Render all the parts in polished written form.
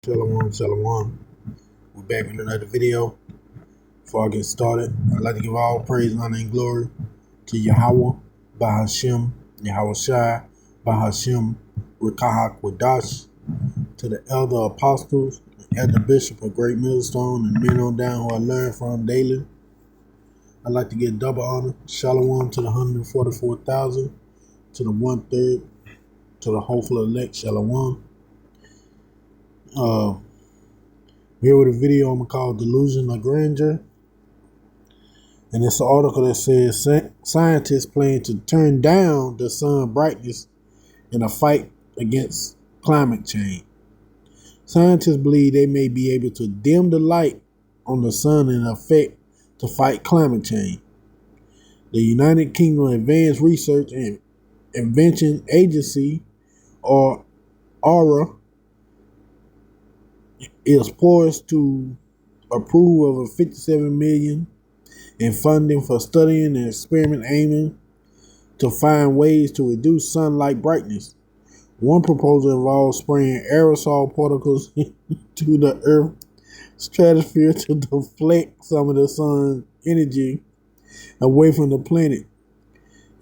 Shalom, shalom. We're back with another video. Before I get started, I'd like to give all praise, honor, and glory to Yahweh, Bahashem, Yahweh Shai, Bahashem, Rekahak Wadash, to the elder apostles, the elder bishop of Great Millstone, and men on down who I learn from daily. I'd like to give double honor, shalom to the 144,000, to the 1/3, to the hopeful elect, shalom. Here with a video I'm going to call Delusion or Grandeur. And it's an article that says scientists plan to turn down the sun brightness in a fight against climate change. Scientists believe they may be able to dim the light on the sun in effect to fight climate change. The United Kingdom Advanced Research and Invention Agency, or AURA, is poised to approve of a $57 million in funding for studying and experiment aiming to find ways to reduce sunlight brightness. One proposal involves spraying aerosol particles into the Earth's stratosphere to deflect some of the sun's energy away from the planet,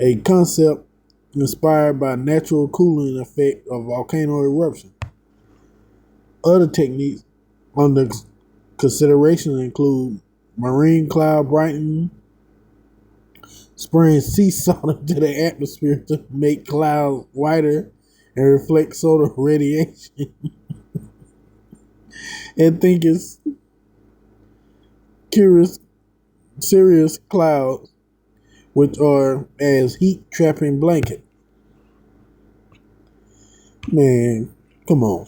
a concept inspired by natural cooling effect of volcano eruption. Other techniques under consideration include marine cloud brightening, spraying sea salt into the atmosphere to make clouds whiter and reflect solar radiation, and think it's serious clouds, which are as heat trapping blanket. Man, come on.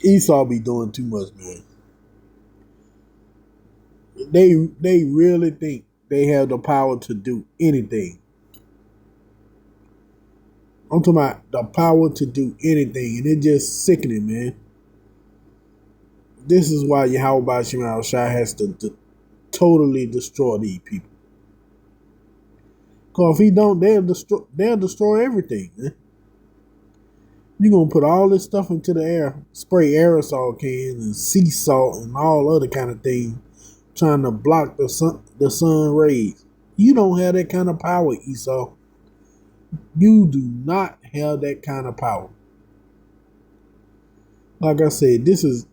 Esau be doing too much, man. They really think they have the power to do anything. I'm talking about the power to do anything, and it's just sickening, man. This is why Yahweh Ba'Shem Shai has to totally destroy these people. Because if he don't, they'll destroy everything, man. You're going to put all this stuff into the air, spray aerosol cans and sea salt and all other kind of things, trying to block the sun rays. You don't have that kind of power, Esau. You do not have that kind of power. Like I said, this is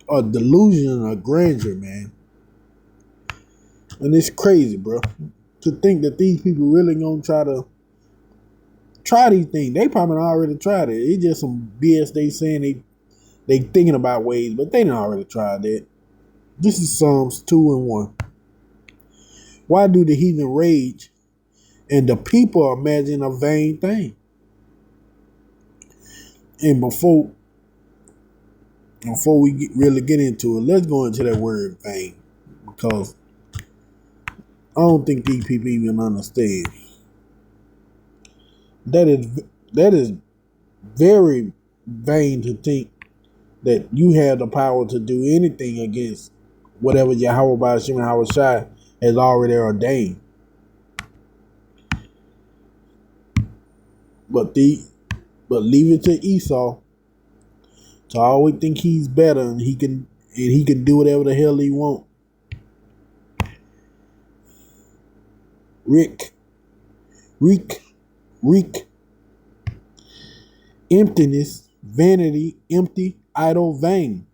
a delusion of grandeur, man. And it's crazy, bro. To think that these people really gonna try these things. They probably already tried it. It's just some BS they saying they thinking about ways, but they done already tried that. This is Psalms 2:1. Why do the heathen rage and the people imagine a vain thing? And before we really get into it, let's go into that word vain, because I don't think these people even understand. That is very vain to think that you have the power to do anything against whatever Yahweh Ba'Shem Yahweh Shai has already ordained. But leave it to Esau to always think he's better and he can do whatever the hell he want. Reek. Emptiness, vanity, empty, idle, vain.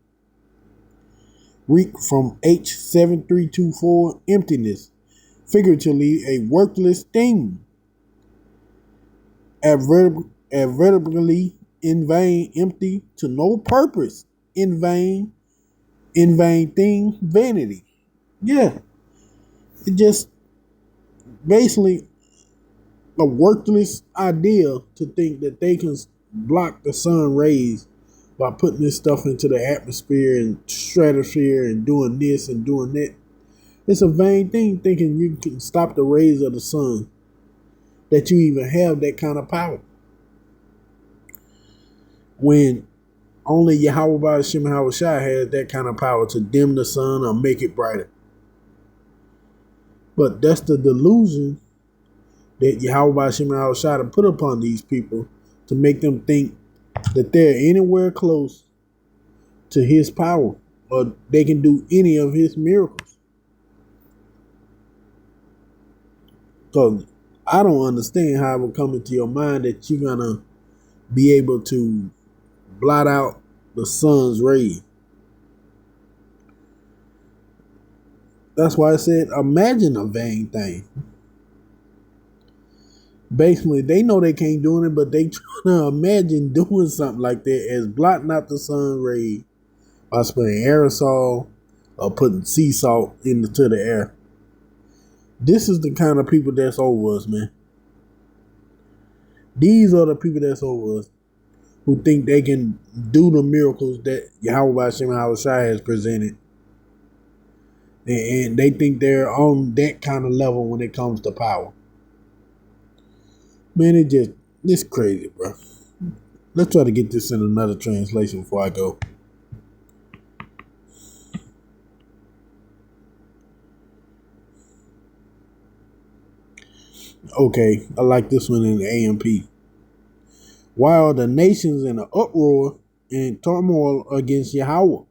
Reek from H7324, emptiness, figuratively a worthless thing. Adverbially, in vain, empty, to no purpose, in vain thing, vanity. Yeah, it just basically a worthless idea to think that they can block the sun rays by putting this stuff into the atmosphere and stratosphere and doing this and doing that. It's a vain thing thinking you can stop the rays of the sun, that you even have that kind of power. When only Yahweh Ba'Shem Yahweh Shai has that kind of power to dim the sun or make it brighter. But that's the delusion that Yahweh Ba'Shem Yahweh Shai to put upon these people to make them think that they're anywhere close to his power, or they can do any of his miracles. Because I don't understand how it would come into your mind that you're going to be able to blot out the sun's rays. That's why I said, imagine a vain thing. Basically, they know they can't do it, but they trying to imagine doing something like that as blotting out the sun rays by spraying aerosol or putting sea salt into the air. This is the kind of people that's over us, man. These are the people that's over us who think they can do the miracles that Yahweh Hashem Shai has presented. And they think they're on that kind of level when it comes to power. Man, it's crazy, bro. Let's try to get this in another translation before I go. Okay, I like this one in the AMP. Why are the nations in an uproar and turmoil against Yahweh?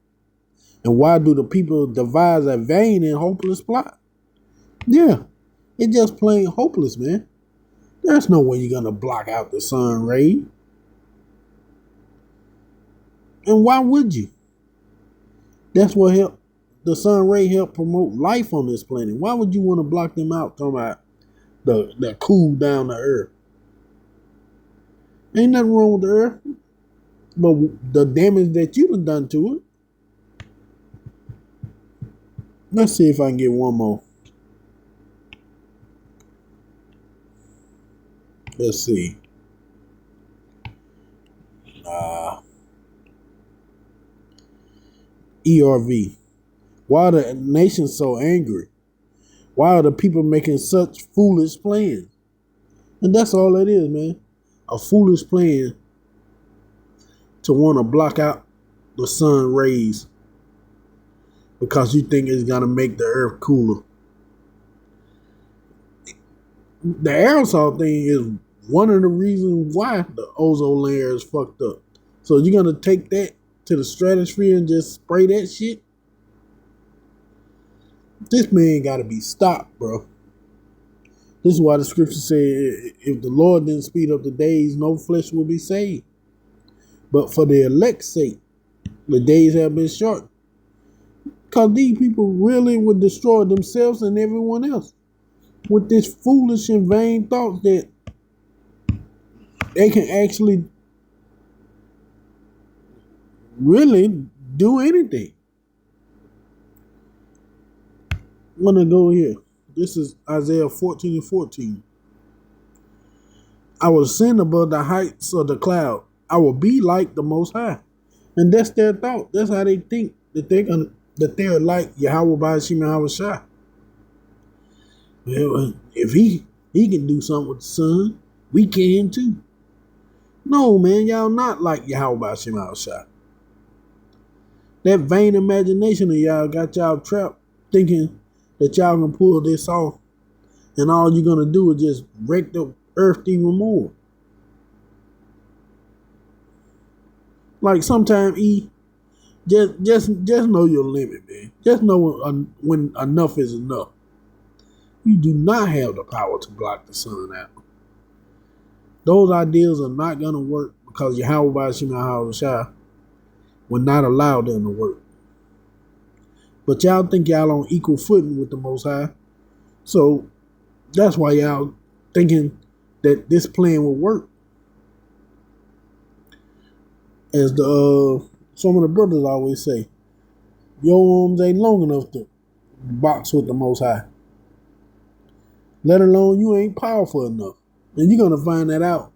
And why do the people devise a vain and hopeless plot? Yeah, it's just plain hopeless, man. There's no way you're going to block out the sun ray. And why would you? That's what helped. The sun ray helped promote life on this planet. Why would you want to block them out? Talking about the cool down the earth. Ain't nothing wrong with the earth. But the damage that you done to it. Let's see if I can get one more. Let's see. ERV. Why are the nations so angry? Why are the people making such foolish plans? And that's all it is, man. A foolish plan to want to block out the sun rays because you think it's going to make the earth cooler. The aerosol thing is one of the reasons why the ozone layer is fucked up. So you're going to take that to the stratosphere and just spray that shit? This man got to be stopped, bro. This is why the scripture said, if the Lord didn't speed up the days, no flesh will be saved. But for the elect's sake, the days have been short. Because these people really would destroy themselves and everyone else with this foolish and vain thoughts that they can actually really do anything. I'm going to go here. This is Isaiah 14:14. I will ascend above the heights of the cloud. I will be like the Most High. And that's their thought. That's how they think that they're like Yahweh Ba'ashim Yahweh Shai. Well, if he can do something with the sun, we can too. No, man, y'all not like Yahweh Ba'ashim Yahweh Shai. That vain imagination of y'all got y'all trapped thinking that y'all can pull this off, and all you're gonna do is just wreck the earth even more. Like sometimes, just know your limit, man. Just know when enough is enough. You do not have the power to block the sun out. Those ideas are not gonna work because Yahweh Ba'ashim Yahweh Shai will not allow them to work. But y'all think y'all on equal footing with the Most High. So that's why y'all thinking that this plan will work. As some of the brothers always say, your arms ain't long enough to box with the Most High. Let alone you ain't powerful enough. And you're going to find that out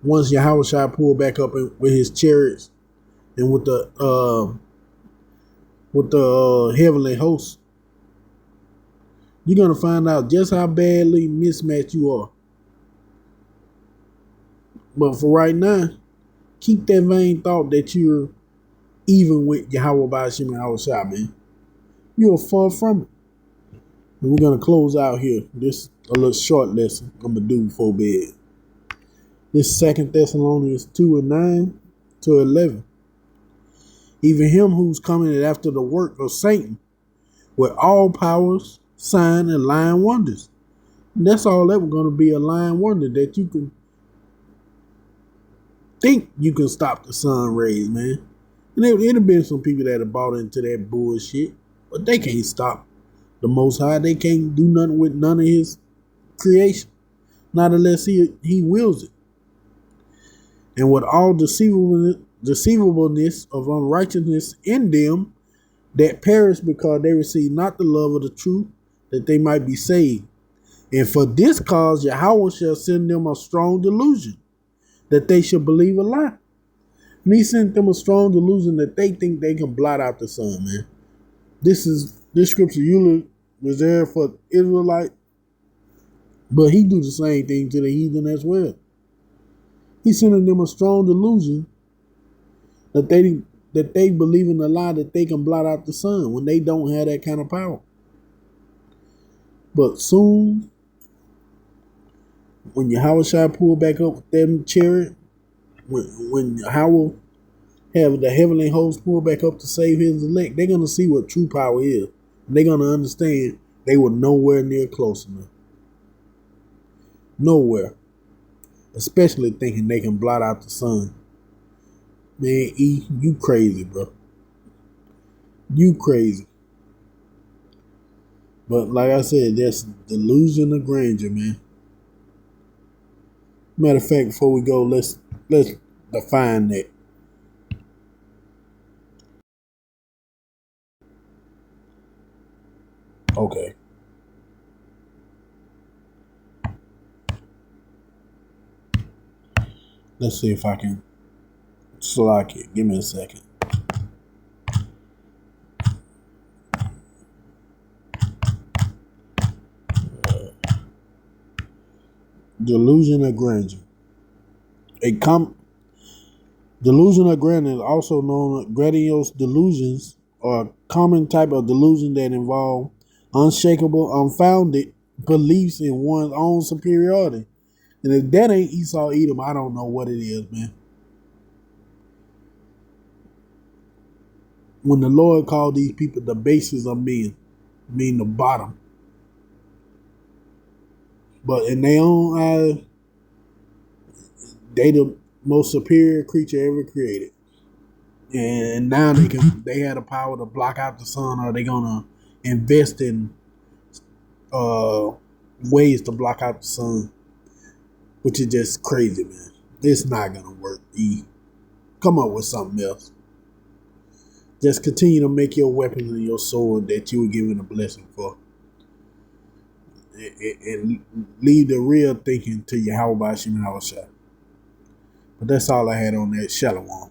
once Yahweh Shai pull back up with his chariots and with the heavenly hosts. You're going to find out just how badly mismatched you are. But for right now, keep that vain thought that you're even with Yahweh Ba'ashim Yahweh Shai, man. You're far from it. And we're going to close out here. This a little short lesson I'm going to do before bed. This 2 Thessalonians 2:9-11. even him who's coming after the work of Satan, with all powers, sign, and lying wonders. And that's all that was going to be, a lying wonder that you can think you can stop the sun rays, man. And there have been some people that have bought into that bullshit, but they can't stop the Most High. They can't do nothing with none of his creation, not unless he wills it. And with all deceivableness of unrighteousness in them that perish because they receive not the love of the truth, that they might be saved. And for this cause Yahweh shall send them a strong delusion, that they shall believe a lie. And he sent them a strong delusion that they think they can blot out the sun, man. This scripture usually reserved for Israelite, but he do the same thing to the heathen as well. He's sending them a strong delusion that they believe in the lie that they can blot out the sun when they don't have that kind of power. But soon, when Yahweh shall pull back up with them chariot, when Yahweh have the heavenly host pull back up to save his elect, they're going to see what true power is. And they're going to understand they were nowhere near close enough. Nowhere. Especially thinking they can blot out the sun. Man, E, you crazy, bro. You crazy. But like I said, that's delusion of grandeur, man. Matter of fact, before we go, let's define that. Okay. Let's see if I can slack it. Give me a second. Delusion of grandeur. Delusion of grandeur is also known as grandiose delusions, or a common type of delusion that involve unshakable, unfounded beliefs in one's own superiority. And if that ain't Esau Edom, I don't know what it is, man. When the Lord called these people the bases of men, mean the bottom. But in their own eyes, they the most superior creature ever created. And now they have the power to block out the sun, or they're gonna invest in ways to block out the sun, which is just crazy, man. It's not gonna work. E, come up with something else. Just continue to make your weapons and your sword that you were given a blessing for, and leave the real thinking to Yahweh Shem Hawashai. But that's all I had on that. Shalom.